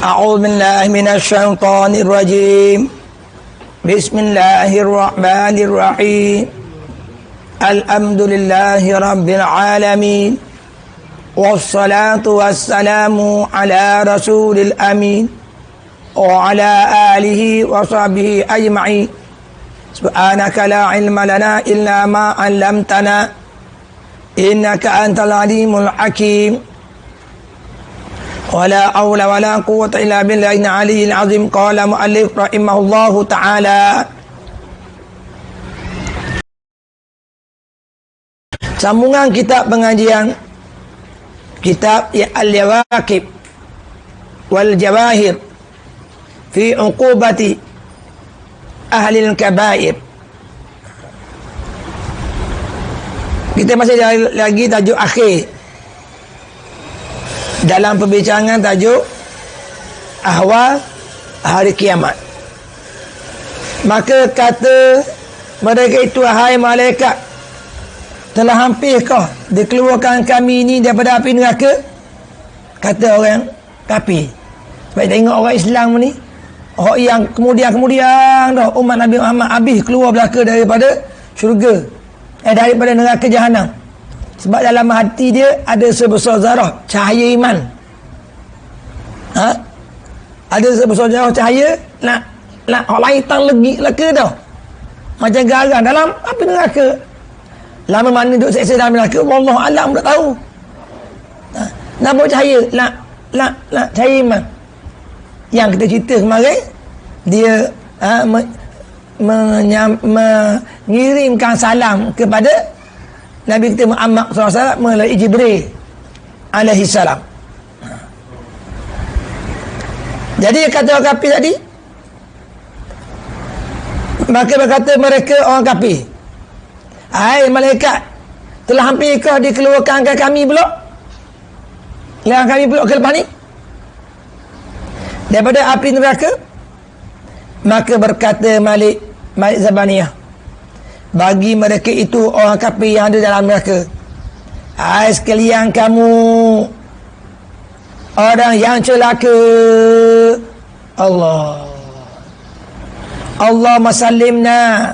أعوذ بالله من الشيطان الرجيم بسم الله الرحمن الرحيم الحمد لله رب العالمين والصلاة والسلام على رسول الأمين وعلى آله وصحبه أجمعين سبحانك لا علم لنا إلا ما علمتنا إنك أنت العليم الحكيم ولا حول ولا قوة إلا بالله العلي العظيم. قال مؤلف رحمه الله تعالى sambungan kitab pengajian kitab Al-Jawaqib wal Jawahir fi uqubati ahli al-kabair. Kita masih lagi tajuk akhir dalam perbincangan tajuk ahwal hari kiamat. Maka kata mereka itu, hai malaikat, telah hampirkah dikeluarkan kami ini daripada api neraka? Kata orang kafir. Sebab tengok orang Islam ni, orang yang kemudian dah umat Nabi Muhammad habis keluar belaka daripada syurga, daripada neraka jahanam. Sebab dalam hati dia ada sebesar zarah cahaya iman. Ada sebesar zarah cahaya nak orang lain tang legi laka dah. Macam garang dalam api neraka. Lama mana duduk seksa dalam neraka, wallahu alam tak tahu. Nampak cahaya nak cahaya iman. Yang kita cerita kemarin, dia mengirimkan salam kepada Nabi kita Muhammad SAW melalui Jibril alaihi salam. Jadi kata orang kafir tadi, maka berkata mereka orang kafir, hai malaikat, telah hampirkah dikeluarkan ke kami pula? Yang kami pula ke lepas ni daripada api neraka? Maka berkata Malik Zabaniyah, bagi mereka itu orang kafir yang ada dalam neraka, hai sekalian kamu orang yang celaka. Allahumma sallimna,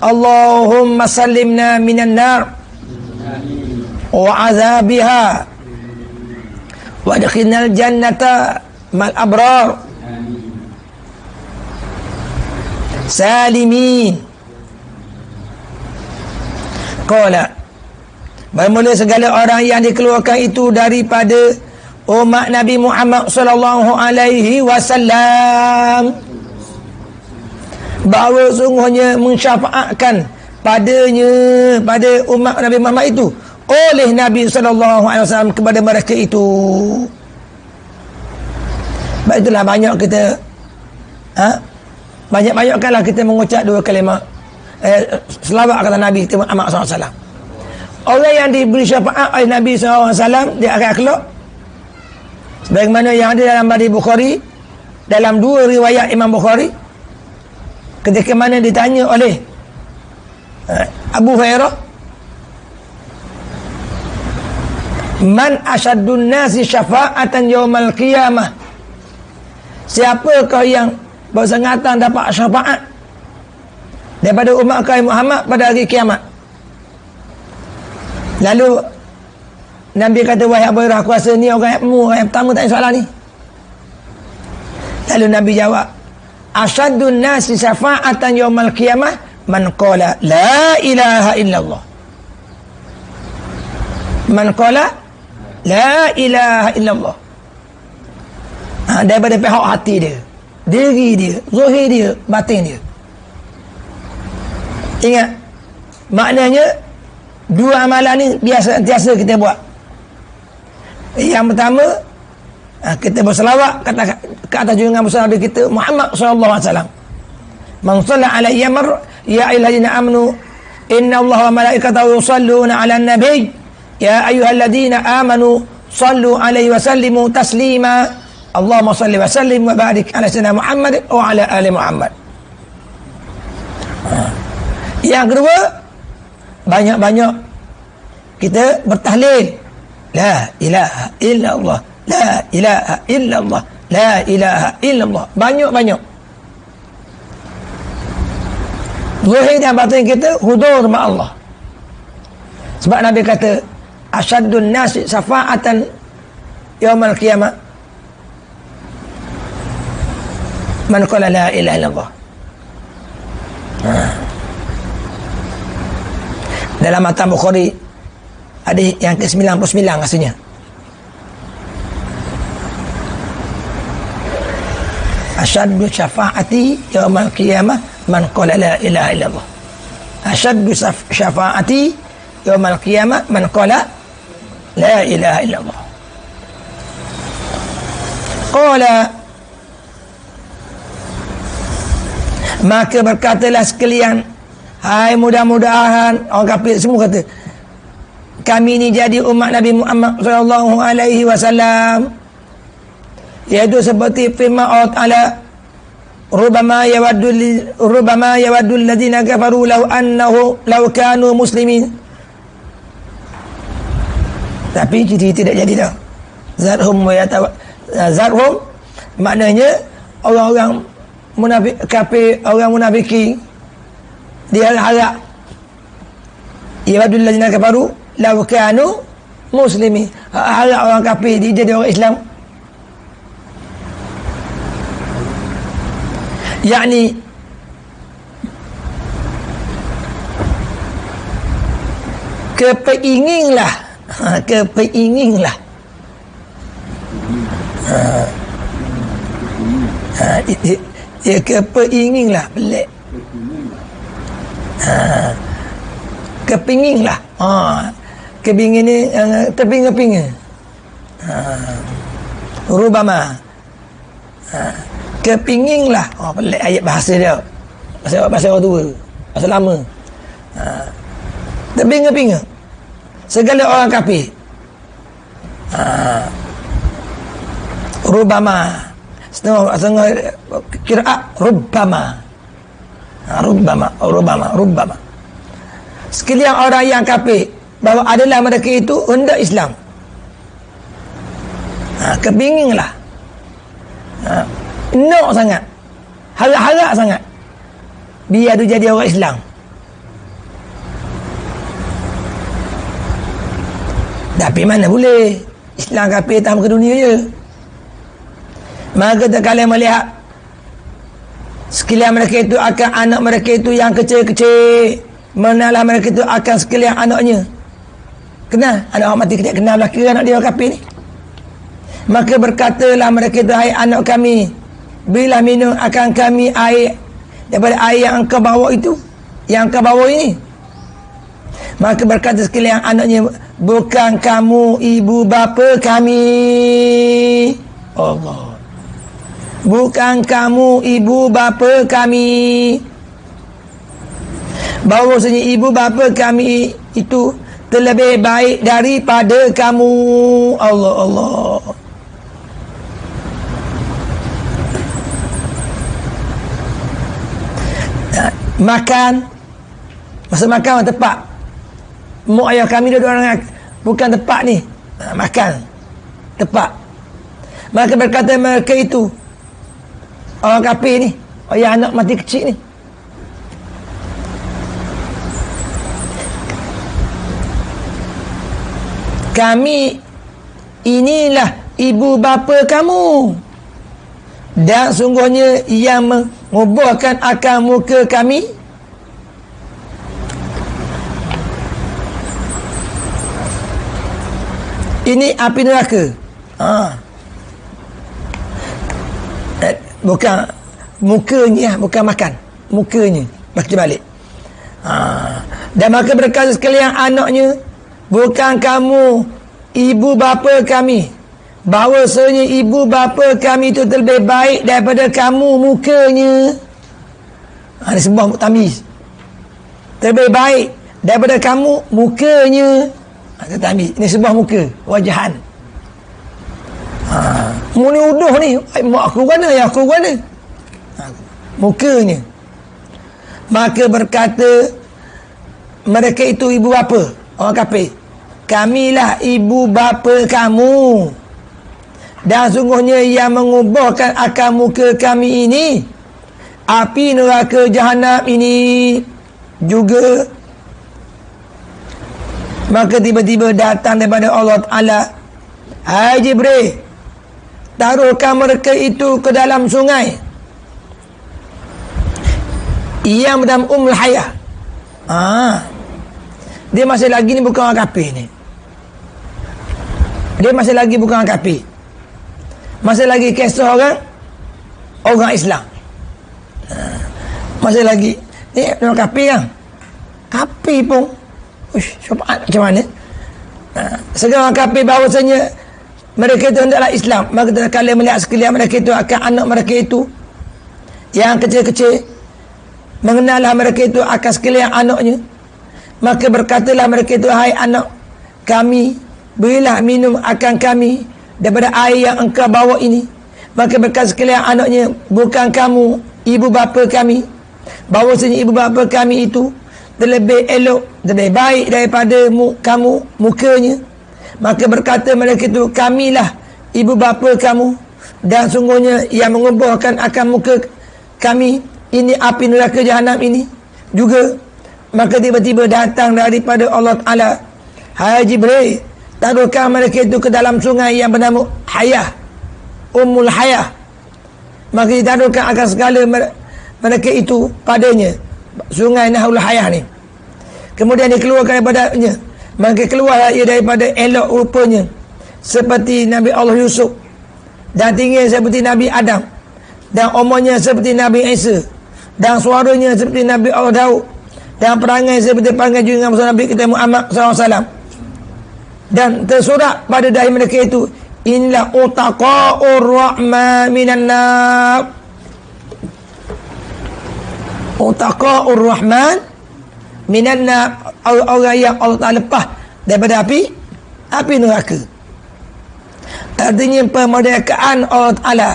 Allahumma sallimna minan nar wa azabiha wa adkhilnal jannata mal abrar salimin. Qala, bermula segala orang yang dikeluarkan itu daripada umat Nabi Muhammad sallallahu alaihi wasallam, bahawa sungguhnya mensyafaatkan padanya, pada umat Nabi Muhammad itu, oleh Nabi sallallahu alaihi wasallam kepada mereka itu. Sebab itulah banyak kita banyak-banyakkanlah kita mengucap dua kalimah selawat kata Nabi kita Muhammad SAW. Orang yang diberi syafaat oleh Nabi SAW dia akan kelak, sebagaimana yang ada dalam hadis Bukhari, dalam dua riwayat Imam Bukhari, ketika mana ditanya oleh Abu Hurairah, man asyaddun nasi syafa'atan yaumal qiyamah, siapakah yang bersengatan dapat syafaat daripada umat kami Muhammad pada hari kiamat? Lalu Nabi kata, wahai Abu Hurairah, aku rasa ni orang yang pertama tanya soalan ni. Lalu Nabi jawab, asyaddun nasi syafa'atan yaumal qiyamah man qala la ilaha illallah. Man qala la ilaha illallah. Daripada pihak hati dia, diri dia, zahir dia, batin dia. Ingat, maknanya dua amalan ni biasa kita buat. Yang pertama, kita berselawat ke atas junjungan besar Nabi kita Muhammad sallallahu alaihi wasallam. Man shalla alaihi ya ayyuhallazina amanu inna Allaha wa malaikatahu yusalluna 'alan nabiy ya ayyuhallazina amanu sallu alaihi wa sallimu taslima. Allahumma salli wa sallim wa barik ala sayyidina Muhammad wa ala ali Muhammad. Yang kedua, banyak-banyak kita bertahlil la ilaha illallah, La ilaha illallah. La ilaha illallah. Banyak-banyak. Zahir dan batin kita hudur sama Allah. Sebab Nabi kata, asyaddun nasi syafa'atan yaumal qiyamah man qala la ilaha illallah. Dalam Matan Bukhari ada yang ke-99 rasanya. Asyaddu syafa'ati yaumal qiyamah man qala la ilaha illallah. Asyaddu syafa'ati yaumal qiyamah man qala la ilaha illallah. Qala, maka berkatalah sekalian, hai mudah-mudahan orang kafir semua kata, kami ni jadi umat Nabi Muhammad sallallahu alaihi wasallam, iaitu seperti firman Allah Taala, rubama yawaddu alladhina kafaru law kanu muslimin. Tapi tidak jadi dah. Zarhum maknanya orang-orang munafik, kafir, orang munafiki, dia harap yawaddu alladhina kafaru law kanu muslimin, harap orang kafir dia jadi orang Islam. yakni kepeinginlah kepeinginlah ya kepeinginlah pelik kepinginlah kepingin ni terpinga-pinga rubama kepinginlah pelik ayat bahasa dia, bahasa orang tua, bahasa lama. Terpinga-pinga segala orang kafir. Rubama setengah qiraat rubbama. Rubbama sekalian orang yang kafir bahawa adalah mereka itu hendak Islam. Kepinginlah, nak sangat, harap-harap sangat biar dia jadi orang Islam. Tapi mana boleh, Islam kafir tak ke dunia je. Maka kalian melihat sekalian mereka itu akan anak mereka itu yang kecil-kecil, menalah mereka itu akan sekalian anaknya. Kenal anak orang mati, tidak kenal lelaki anak dia orang kafir ni. Maka berkatalah mereka itu, hai anak kami, berilah minum akan kami air daripada air yang engkau bawa itu, yang engkau bawa ini. Maka berkata sekalian anaknya, bukan kamu ibu bapa kami. Allah, bukan kamu ibu bapa kami. Bahawasanya ibu bapa kami itu terlebih baik daripada kamu. Allah, Allah. Makan, masa makan tepat mak ayah kami dua orang bukan tepat ni, makan tepat. Maka berkata mereka itu orang kafir ni, ayah anak mati kecil ni, kami inilah ibu bapa kamu, dan sungguhnya yang menguburkan akan muka kami ini api neraka. Bukan mukanya, bukan makan, mukanya baca balik. Dan maka berkata sekalian anaknya, bukan kamu ibu bapa kami, bahawasanya ibu bapa kami itu lebih baik daripada kamu mukanya. Ini sebuah tamiz, terlebih baik daripada kamu mukanya. Tamiz ini sebuah muka, wajahan. Muni uduh ni, mak aku mana, ya aku mana, mukanya. Maka berkata mereka itu ibu bapa orang kafir, kamilah ibu bapa kamu, Dan sungguhnya yang menguburkan akan muka kami ini api neraka jahanam ini juga. Maka tiba-tiba datang daripada Allah Ta'ala, hai Jibril, taruhkan mereka itu ke dalam sungai yang bernama Ummul Hayah. Dia masih lagi ni bukan orang kafir ni. Dia masih lagi bukan orang kafir. Masih lagi kisah orang Islam. Masih lagi ni orang kafir kan. Kafir pun syubhat macam mana? Sekarang kafir bahawasanya mereka itu hendaklah Islam. Maka kalau melihat sekalian mereka itu akan anak mereka itu yang kecil-kecil, mengenallah mereka itu akan sekalian anaknya, maka berkatalah mereka itu, hai anak kami, berilah minum akan kami daripada air yang engkau bawa ini. Maka berkata sekalian anaknya, bukan kamu ibu bapa kami, bahawasanya ibu bapa kami itu terlebih elok, terlebih baik daripada kamu mukanya. Maka berkata mereka itu, kamilah ibu bapa kamu, dan sungguhnya yang menguburkan akan muka kami ini api neraka jahanam ini juga. Maka tiba-tiba datang daripada Allah Ta'ala, hai Jibril, taruhkan mereka itu ke dalam sungai yang bernama Hayah, Ummul Hayah. Maka ditaruhkan akan segala mereka itu padanya, sungai Nahrul Hayah ni. Kemudian dikeluarkan daripadanya, maka keluarlah ia daripada elok rupanya seperti Nabi Allah Yusuf, dan tinggi seperti Nabi Adam, dan umurnya seperti Nabi Isa, dan suaranya seperti Nabi Allah Daud, dan perangai seperti perangai junjungan besar Nabi kita Muhammad SAW. Dan tersurat pada dahi mereka itu, inilah utaqa'ur rahman minan nar. Utaqa'ur rahman minan nar, orang yang Allah Ta'ala lepas daripada api neraka. Artinya pemerdekaan Allah Ta'ala,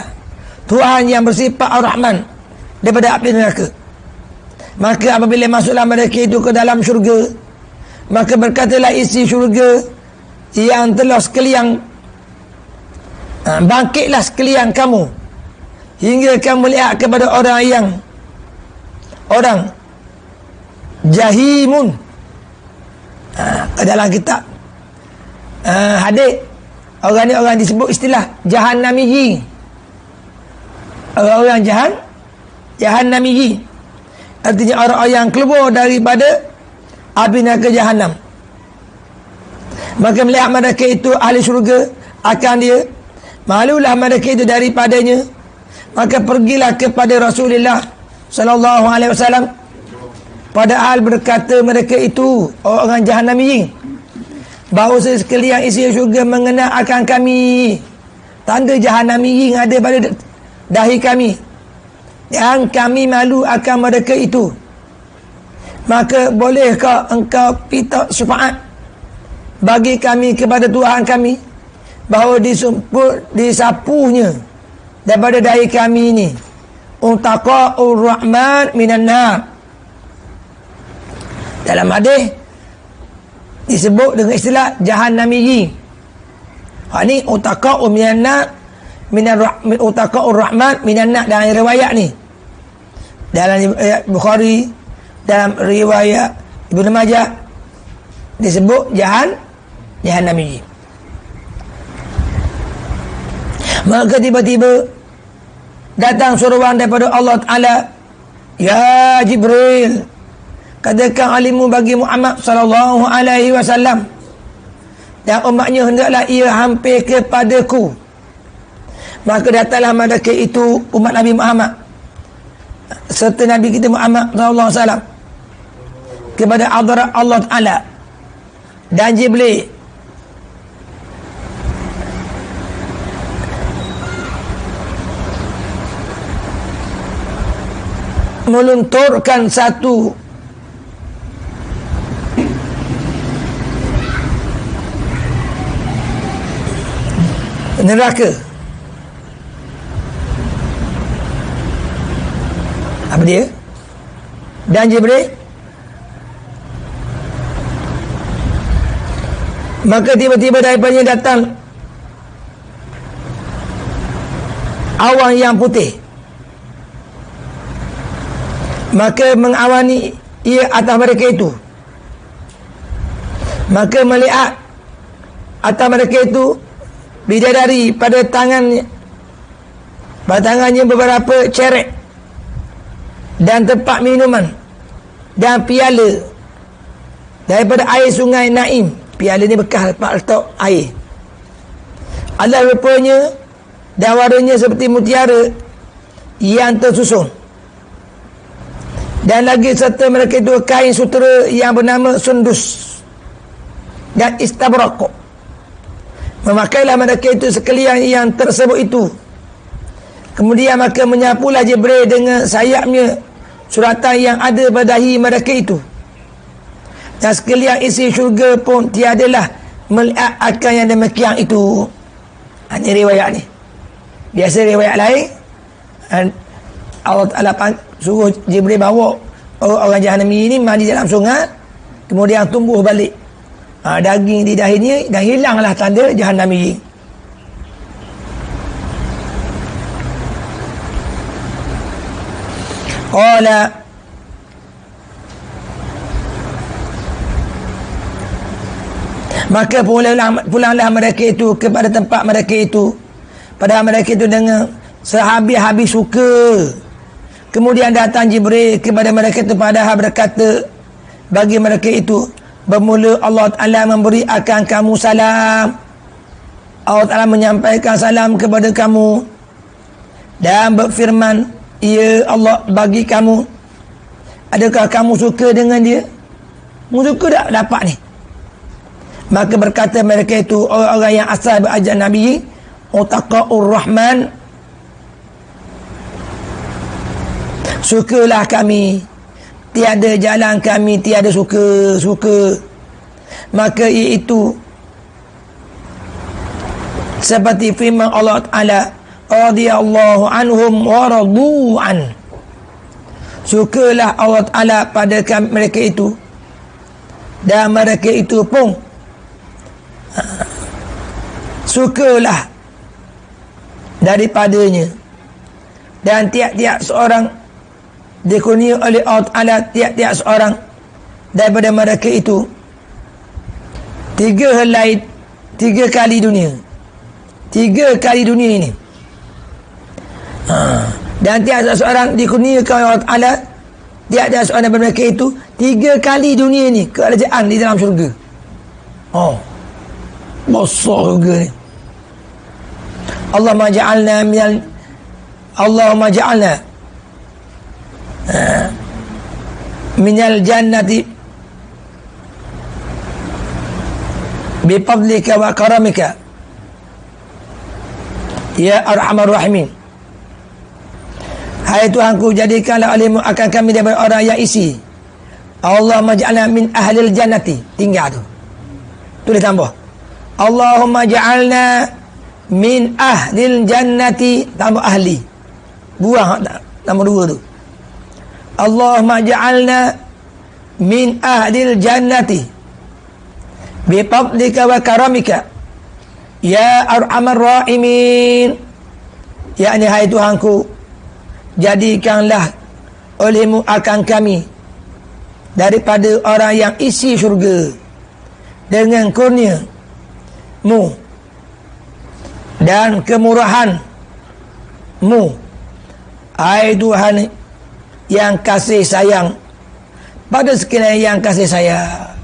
Tuhan yang bersifat Ar-Rahman, daripada api neraka. Maka apabila masuklah mereka itu ke dalam syurga, maka berkatalah isi syurga yang telah sekalian, bangkitlah sekalian kamu, hingga kamu melihat kepada orang jahimun. Dalam kitab hadis, orang ni orang disebut istilah jahannamiyin. Orang-orang jahannamiyin, artinya orang-orang yang keluar daripada api neraka jahanam. Maka melihat mereka itu ahli syurga, akan dia malulah mereka itu daripadanya. Maka pergilah kepada Rasulullah sallallahu alaihi wasallam, padahal berkata mereka itu orang jahannamiyin, bahawa sekalian isi syurga mengenal akan kami, tanda jahannamiyin ada pada dahi kami, yang kami malu akan mereka itu. Maka bolehkah engkau minta syafaat bagi kami kepada Tuhan kami, bahawa disapunya daripada dahi kami ini utaqa'ur rahman minan nar. Dalam hadis disebut dengan istilah jahannamiyin. Ni utaqa'ur minan nar, utaqa'ur rahman minan nar. Dalam riwayat ni, dalam riwayat Bukhari, dalam riwayat Ibnu Majah, disebut jahannamiyin. Maka tiba-tiba datang suruhan daripada Allah Ta'ala, ya Jibril, katakan alimu bagi Muhammad sallallahu alaihi wasallam dan umatnya, hendaklah ia hampir kepadaku. Maka datanglah mereka itu, umat Nabi Muhammad serta Nabi kita Muhammad sallallahu alaihi wasallam, kepada hadirat Allah Ta'ala. Dan Jibril melunturkan satu neraka. Apa dia? Dan Jibril, maka tiba-tiba daripadanya datang awan yang putih, maka mengawani ia atas mereka itu. Maka melihat atas mereka itu bidadari pada tangannya beberapa cerek dan tempat minuman dan piala daripada air sungai Naim. Piala ni bekas letak air. Allah rupanya dan warnanya seperti mutiara yang tersusun. Dan lagi serta mereka itu kain sutera yang bernama sundus dan istabrak. Memakailah mereka itu sekalian yang tersebut itu. Kemudian maka menyapulah Jibril dengan sayapnya suratan yang ada pada dahi mereka itu. Dan sekalian isi syurga pun tiadalah melihat akan yang demikian itu. Ini riwayat ni. Biasa riwayat lain, Allah Ta'ala suruh Jibril bawa orang Jahannami ini mandi dalam sungai, kemudian tumbuh balik daging di dahinya dan hilanglah tanda Jahannami. Qala maka pulanglah mereka itu kepada tempat mereka itu, pada mereka itu dengan sehabis-habis suka. Kemudian datang Jibril kepada mereka itu padahal berkata bagi mereka itu, bermula Allah Ta'ala memberi akan kamu salam. Allah Ta'ala menyampaikan salam kepada kamu dan berfirman, ya Allah bagi kamu, adakah kamu suka dengan dia? Kamu suka tak dapat ni? Maka berkata mereka itu, orang-orang yang asal berajar Nabi, Utaqa'ur Rahman, sukalah kami, tiada jalan kami tiada suka. Maka iaitu seperti firman Allah Ta'ala, radiyallahu anhum wa radu an. Sukalah Allah Ta'ala pada mereka itu dan mereka itu pun sukalah daripadanya. Dan tiap-tiap seorang dikurnia oleh Allah Ta'ala, tiap-tiap seorang daripada mereka itu 3 kali dunia. 3 kali dunia ini. Dan tiap-tiap seorang dikurniakan oleh Allah Ta'ala, tiap-tiap seorang daripada mereka itu 3 kali dunia ini kerajaan di dalam syurga. Besar syurga ni. Allahumma ja'alna minal jannati bifadlika wa karamika ya arhamar rahimin. Hai Tuhanku, jadikanlah olehmu akan kami daripada orang yang isi. Allahumma ja'alna min ahlil jannati. Tinggal tu, tulis tambah, Allahumma ja'alna min ahlil jannati, tambah ahli, buang nombor 2 tu. Allahumma ja'alna min ahlil jannati bifadlika wa karamika ya arhamar rahimin. Yakni, hai Tuhanku, jadikanlah olehmu akan kami daripada orang yang isi syurga dengan kurnia-Mu dan kemurahan-Mu. Hai Tuhan yang kasih sayang pada sekalian yang kasih sayang.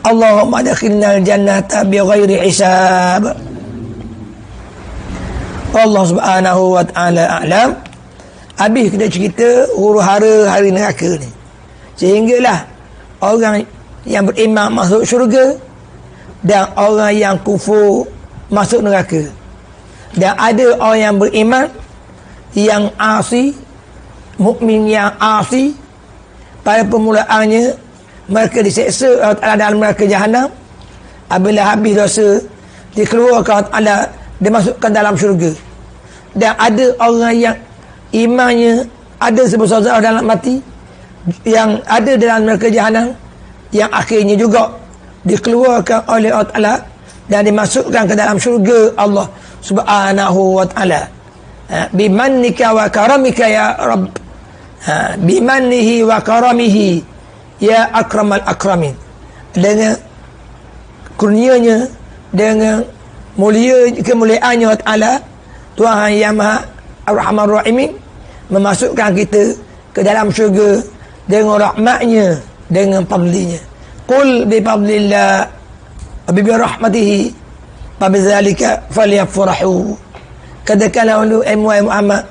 Allahumma adkhilnal jannata bighairi hisab. Allah Subhanahu wa ta'ala a'lam. Habis kita cerita huru-hara hari neraka ni, sehinggalah orang yang beriman masuk syurga dan orang yang kufur masuk neraka. Dan ada orang yang beriman yang asi, mukmin yang asi, pada permulaannya mereka diseksa Allah Ta'ala dalam neraka Jahannam. Apabila habis dosa, dikeluarkan Allah Ta'ala, dimasukkan dalam syurga. Dan ada orang yang imannya ada sebesar dalam mati, yang ada dalam neraka Jahannam, yang akhirnya juga dikeluarkan oleh Allah Ta'ala dan dimasukkan ke dalam syurga Allah Subhanahu wa ta'ala. bimannika wa karamika ya Rabb, bimannihi wa karamihi ya akramal akramin, dengan kurnianya, dengan mulia kemuliaannya Ta'ala, Tuhan yang Maha Ar-Rahman Ar-Rahim, memasukkan kita ke dalam syurga dengan rahmatnya, dengan fadlinya. Qul bi fadlillah wa bi rahmatihi fa bidzalika falyafrahu. Katakanlah Muhammad,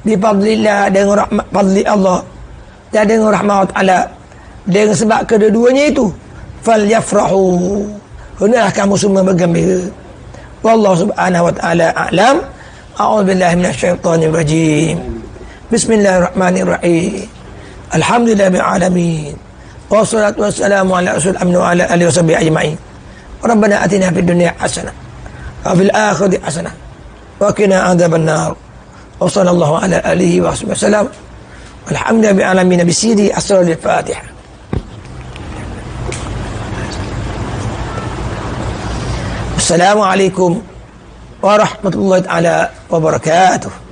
bi fadlillah, dengan rahmat fadli Allah dan dengan rahmat Allah, dengan sebab kedua-duanya itu, falyafrahu, hendaklah kamu semua bergembira. Wallahu subhanahu wa ta'ala a'lam. A'udzu billahi minasyaitonir rajim. Bismillahirrahmanirrahim. Alhamdulillahil alamin. Wassalatu wassalamu ala rasul amin wa ala alihi washabihi ajma'in. Rabbana atina fid dunya hasanah wa fil akhirati hasanah wa qina adzabannar. Wa sallallahu ala alihi wa sahbihi wasallam. Alhamdulillahil alamin bisiri asrarul Fatihah. Assalamualaikum warahmatullahi taala wabarakatuh.